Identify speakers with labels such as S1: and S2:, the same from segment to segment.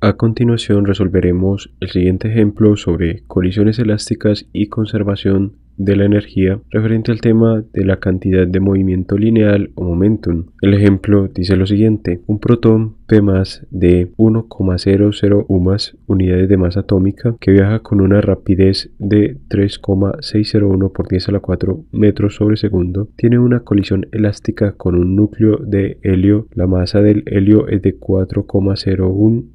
S1: A continuación resolveremos el siguiente ejemplo sobre colisiones elásticas y conservación de la energía referente al tema de la cantidad de movimiento lineal o momentum. El ejemplo dice lo siguiente: un protón P+ de 1,00 unidades de masa atómica que viaja con una rapidez de 3,601 por 10 a la 4 metros sobre segundo tiene una colisión elástica con un núcleo de helio. La masa del helio es de 4,01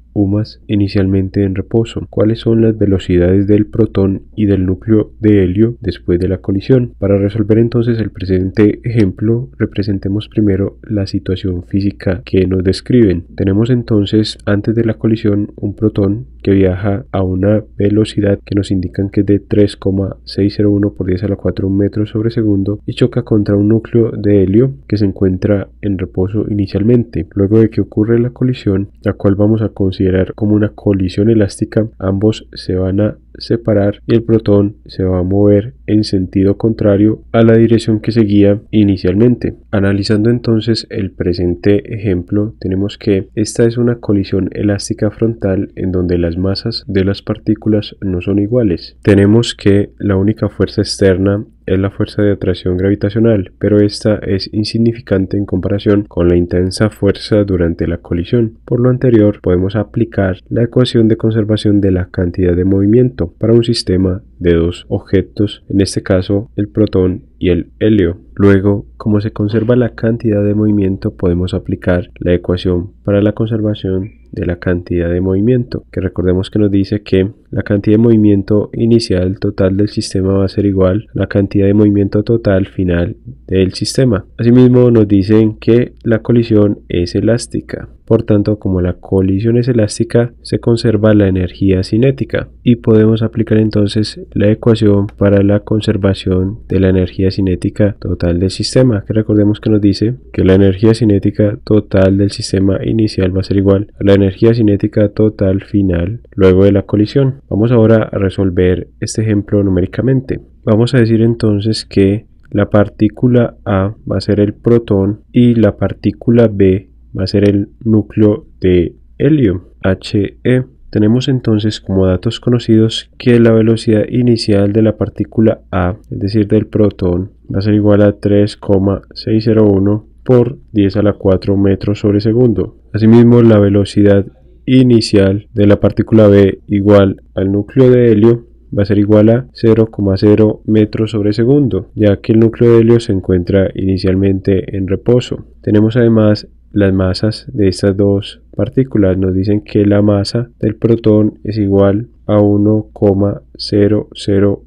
S1: inicialmente en reposo. ¿Cuáles son las velocidades del protón y del núcleo de helio después de la colisión? Para resolver entonces el presente ejemplo, representemos primero la situación física que nos describen. Tenemos entonces antes de la colisión un protón que viaja a una velocidad que nos indican que es de 3,601 por 10 a la 4 metros sobre segundo y choca contra un núcleo de helio que se encuentra en reposo inicialmente. Luego de que ocurre la colisión, la cual vamos a considerar como una colisión elástica, ambos se van a separar y el protón se va a mover en sentido contrario a la dirección que seguía inicialmente. Analizando entonces el presente ejemplo, tenemos que esta es una colisión elástica frontal en donde las masas de las partículas no son iguales. Tenemos que la única fuerza externa es la fuerza de atracción gravitacional, pero esta es insignificante en comparación con la intensa fuerza durante la colisión. Por lo anterior, podemos aplicar la ecuación de conservación de la cantidad de movimiento para un sistema de dos objetos, en este caso el protón y el helio. Luego, como se conserva la cantidad de movimiento, podemos aplicar la ecuación para la conservación de la cantidad de movimiento, que recordemos que nos dice que la cantidad de movimiento inicial total del sistema va a ser igual a la cantidad de movimiento total final del sistema. Asimismo, nos dicen que la colisión es elástica. Por tanto, como la colisión es elástica, se conserva la energía cinética y podemos aplicar entonces la ecuación para la conservación de la energía cinética total del sistema, que recordemos que nos dice que la energía cinética total del sistema inicial va a ser igual a la energía cinética total final luego de la colisión. Vamos ahora a resolver este ejemplo numéricamente. Vamos a decir entonces que la partícula A va a ser el protón y la partícula B va a ser el núcleo de helio, He. Tenemos entonces como datos conocidos que la velocidad inicial de la partícula A, es decir del protón, va a ser igual a 3,601 por 10 a la 4 metros sobre segundo. Asimismo, la velocidad inicial de la partícula B igual al núcleo de helio va a ser igual a 0,0 metros sobre segundo, ya que el núcleo de helio se encuentra inicialmente en reposo. Tenemos además las masas de estas dos partículas. Nos dicen que la masa del protón es igual a 1,00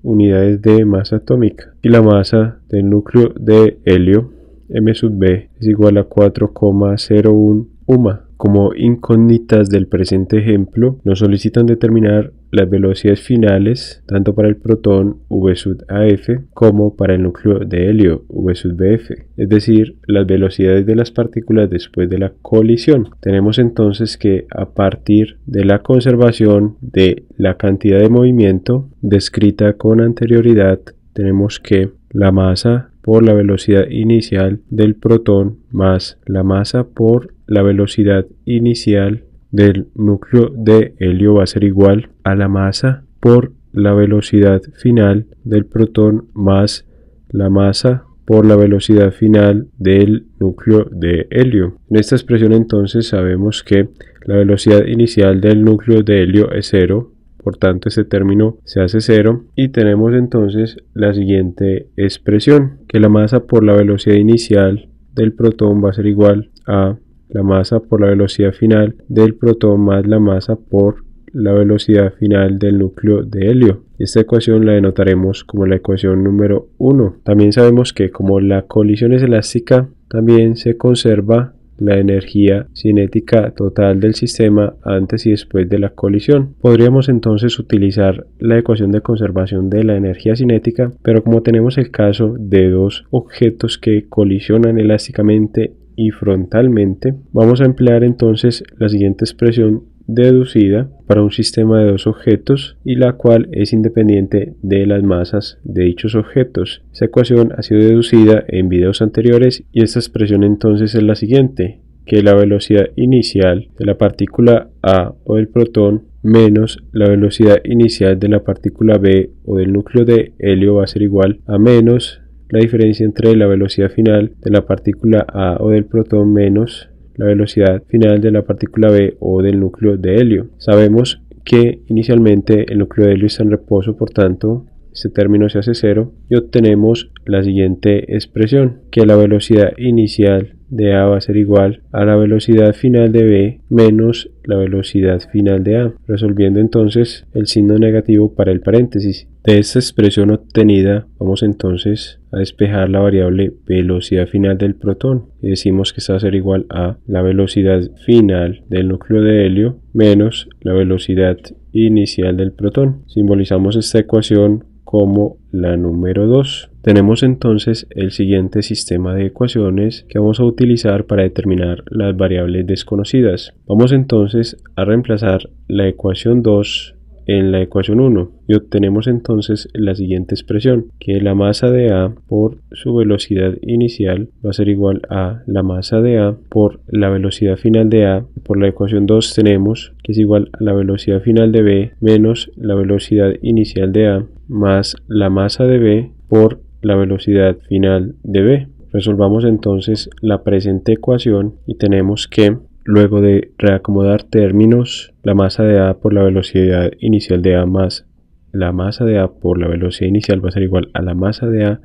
S1: unidades de masa atómica y la masa del núcleo de helio m⁻b es igual a 4,01 Como incógnitas del presente ejemplo, nos solicitan determinar las velocidades finales tanto para el protón v⁻af como para el núcleo de helio v⁻bf, es decir, las velocidades de las partículas después de la colisión. Tenemos entonces que a partir de la conservación de la cantidad de movimiento descrita con anterioridad, tenemos que la masa por la velocidad inicial del protón más la masa por la velocidad inicial del núcleo de helio va a ser igual a la masa por la velocidad final del protón más la masa por la velocidad final del núcleo de helio. En esta expresión entonces sabemos que la velocidad inicial del núcleo de helio es 0. Por tanto, este término se hace 0 y tenemos entonces la siguiente expresión, que la masa por la velocidad inicial del protón va a ser igual a la masa por la velocidad final del protón más la masa por la velocidad final del núcleo de helio. Esta ecuación la denotaremos como la ecuación número 1. También sabemos que como la colisión es elástica, también se conserva la energía cinética total del sistema antes y después de la colisión. Podríamos entonces utilizar la ecuación de conservación de la energía cinética, pero como tenemos el caso de dos objetos que colisionan elásticamente y frontalmente, vamos a emplear entonces la siguiente expresión deducida para un sistema de dos objetos y la cual es independiente de las masas de dichos objetos. Esta ecuación ha sido deducida en videos anteriores y esta expresión entonces es la siguiente: que la velocidad inicial de la partícula A o del protón menos la velocidad inicial de la partícula B o del núcleo de helio va a ser igual a menos la diferencia entre la velocidad final de la partícula A o del protón menos la velocidad final de la partícula B o del núcleo de helio. Sabemos que inicialmente el núcleo de helio está en reposo, por tanto este término se hace cero y obtenemos la siguiente expresión, que la velocidad inicial de A va a ser igual a la velocidad final de B menos la velocidad final de A, resolviendo entonces el signo negativo para el paréntesis. De esta expresión obtenida vamos entonces a despejar la variable velocidad final del protón y decimos que esta va a ser igual a la velocidad final del núcleo de helio menos la velocidad inicial del protón. Simbolizamos esta ecuación como la número 2. Tenemos entonces el siguiente sistema de ecuaciones que vamos a utilizar para determinar las variables desconocidas. Vamos entonces a reemplazar la ecuación 2 en la ecuación 1 y obtenemos entonces la siguiente expresión, que la masa de A por su velocidad inicial va a ser igual a la masa de A por la velocidad final de A. Por la ecuación 2 tenemos que es igual a la velocidad final de B menos la velocidad inicial de A más la masa de B por la velocidad final de B. Resolvamos entonces la presente ecuación y tenemos que, luego de reacomodar términos, la masa de A por la velocidad inicial de A más la masa de A por la velocidad inicial va a ser igual a la masa de A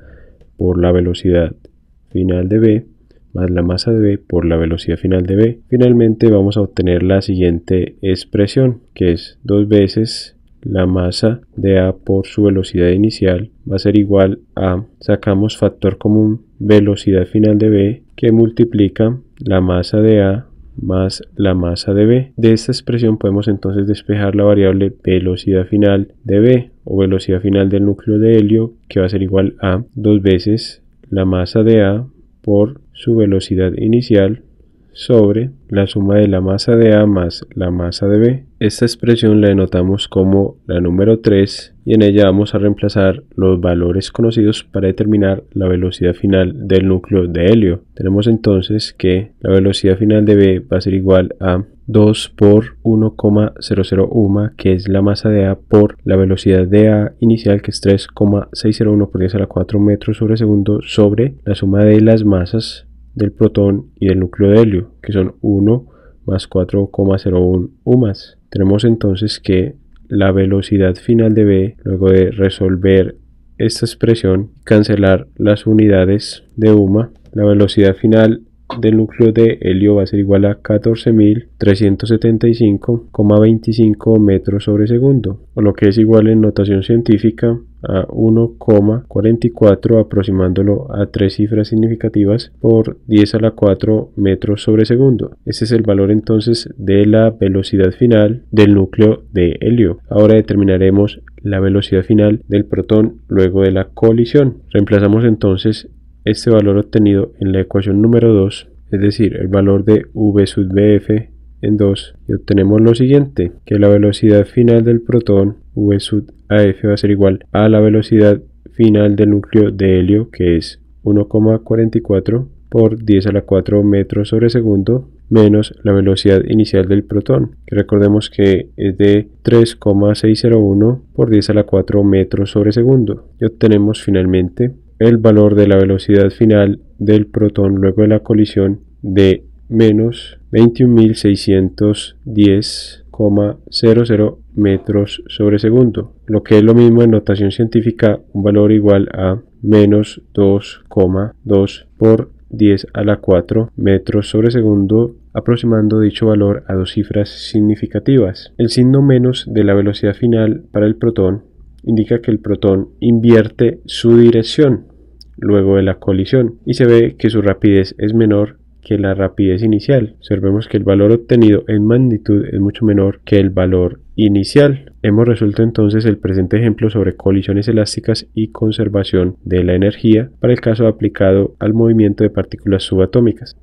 S1: por la velocidad final de B más la masa de B por la velocidad final de B. Finalmente vamos a obtener la siguiente expresión, que es 2 veces la masa de A por su velocidad inicial va a ser igual a, sacamos factor común, velocidad final de B, que multiplica la masa de A más la masa de B. De esta expresión podemos entonces despejar la variable velocidad final de B o velocidad final del núcleo de helio, que va a ser igual a 2 veces la masa de A por su velocidad inicial sobre la suma de la masa de A más la masa de B. Esta expresión la denotamos como la número 3 y en ella vamos a reemplazar los valores conocidos para determinar la velocidad final del núcleo de helio. Tenemos entonces que la velocidad final de B va a ser igual a 2 por 1,001, que es la masa de A, por la velocidad de A inicial, que es 3,601 por 10 a la 4 metros sobre segundo, sobre la suma de las masas del protón y del núcleo de helio, que son 1 más 4,01 UMAS. Tenemos entonces que la velocidad final de B, luego de resolver esta expresión, cancelar las unidades de UMA, la velocidad final del núcleo de helio va a ser igual a 14.375,25 metros sobre segundo, o lo que es igual en notación científica a 1,44, aproximándolo a 3 cifras significativas, por 10 a la 4 metros sobre segundo. Este es el valor entonces de la velocidad final del núcleo de helio. Ahora determinaremos la velocidad final del protón luego de la colisión. Reemplazamos entonces este valor obtenido en la ecuación número 2, es decir, el valor de V sub Bf en 2, y obtenemos lo siguiente, que la velocidad final del protón, V sub Af, va a ser igual a la velocidad final del núcleo de helio, que es 1,44 por 10 a la 4 metros sobre segundo, menos la velocidad inicial del protón, que recordemos que es de 3,601 por 10 a la 4 metros sobre segundo, y obtenemos finalmente el valor de la velocidad final del protón luego de la colisión de menos 21.610,00 metros sobre segundo, lo que es lo mismo en notación científica, un valor igual a menos 2,2 por 10 a la 4 metros sobre segundo, aproximando dicho valor a 2 cifras significativas. El signo menos de la velocidad final para el protón indica que el protón invierte su dirección luego de la colisión y se ve que su rapidez es menor que la rapidez inicial. Observemos que el valor obtenido en magnitud es mucho menor que el valor inicial. Hemos resuelto entonces el presente ejemplo sobre colisiones elásticas y conservación de la energía para el caso aplicado al movimiento de partículas subatómicas.